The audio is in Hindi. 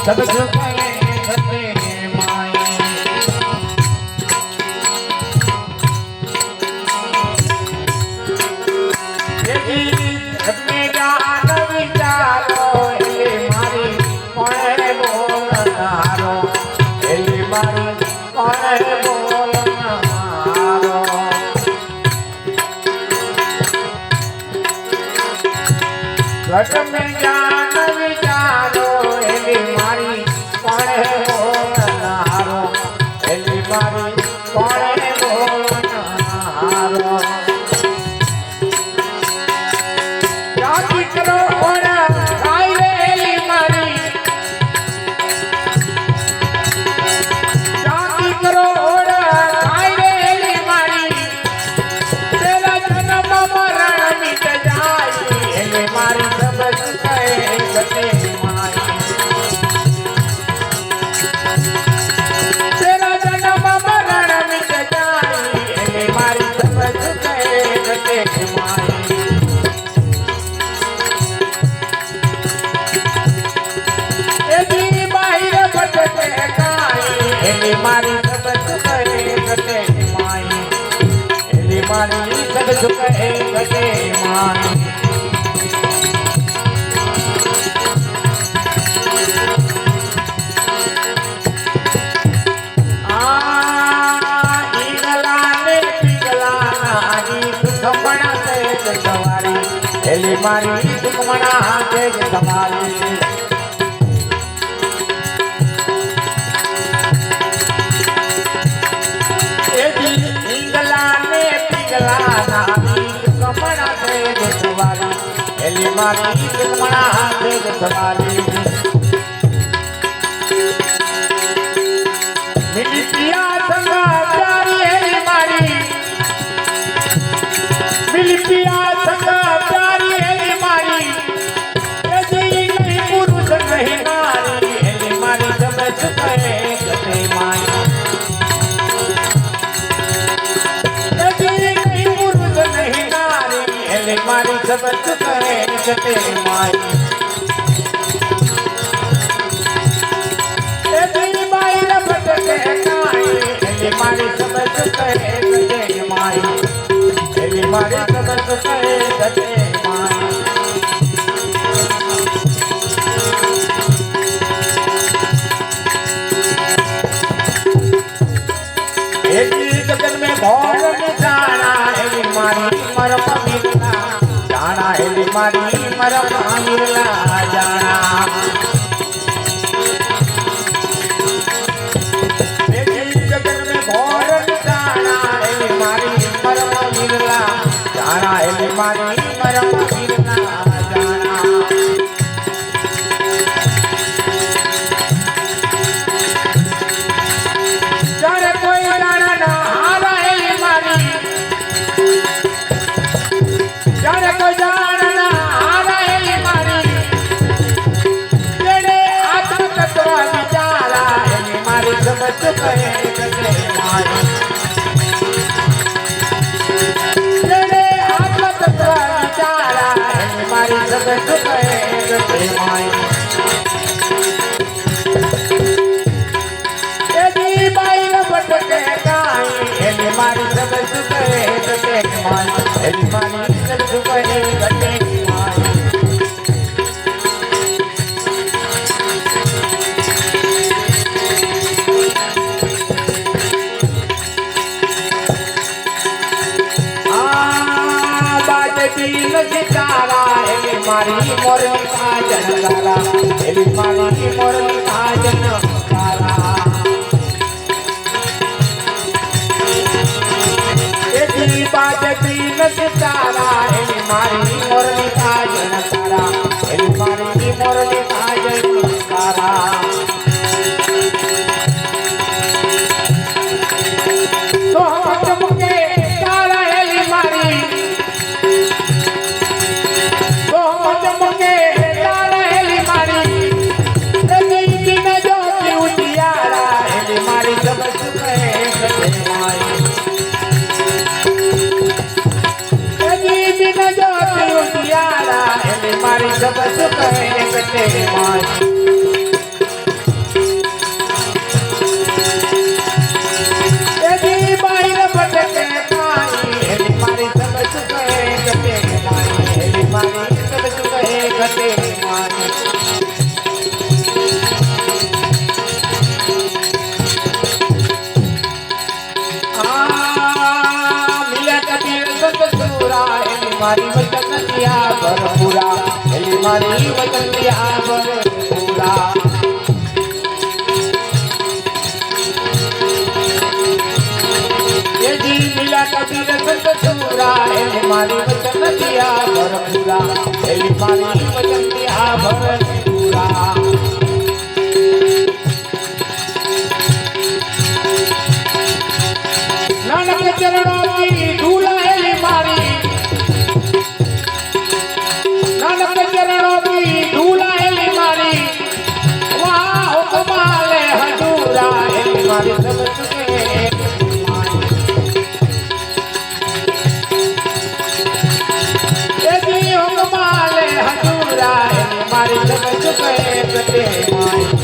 सब झुकाए खते माए अपने ज्ञान विचारो एले मारी कोणे बोलनारो एले मारी कोणे बोलनारो घट में ज्ञान विचारो एले मारी कोणे बोलनारो एले मारी कोणे बोलनारो मारी सब सुखे गटे माई एली मारी सब सुखे गटे माई आ ईगला ने पिगला नारी सुखमणा से सवारी एली मारी सुखमणा से सवारी एली मारी सुखमणा से सवारी मिली पिया संगा प्यारी एली मारी मिली पिया संगा प्यारी एली मारी यदि नहीं पुरुष नहीं नारी एली मारी सब सुखे गते माई मारी सब सुखे गते माई एली माई रबट के काई एली मारी सब सुखे गते माई एली मारी सब सुखे गते माई एली जगत में भौर जाना एली मारी मरम मिलना जाना एली मारी मरम मिलना जाना एली जगत में भौर जाना एली मारी मरम मिलना जाना एली मारी मरम मिलना जाना जाने कोई जाना ना हारा एली मारी जाने कोई जानना हारा एली मारी तेरे आत्म तत्व विचारा एली मारी सब सुखे गते माई तेरे आत्म तत्व विचारा एली मारी सब सुखे गते माई एली बाई रबट के काई एली मारी सब सुखे गते माई एली मारी सब सुखे गते माई आ बात तीन सितारा एली मारी मोरनी का जनकारा एली मारी मोरनी का जनकारा एली बात तीन सितारा एली मारी मोरनी का जनकारा एली मारी मोरनी का जनकारा तो हम मुके तारा एली मारी तो हम मुके तारा एली मारी એજી બાઈર ભટકે મારી હેલી મારી સબ સુખે ગતે મારી હેલી મારી સબ સુખે ગતે મારી मारी वचन दिया भरपूरा हेली मारी वचन दिया भरपूरा ये जी मिला कबीर संत सूरा हेली मारी वचन दिया भरपूरा हेली मारी वचन दिया भरपूरा नानक चरणों की धूला हेली मारी नानक चरणों की धूला हेली मारी वहाँ हुक्माले हजूरा हेली मारी सब चुके हुक्माले हजूरा हेली मारी सब चुके गते मारी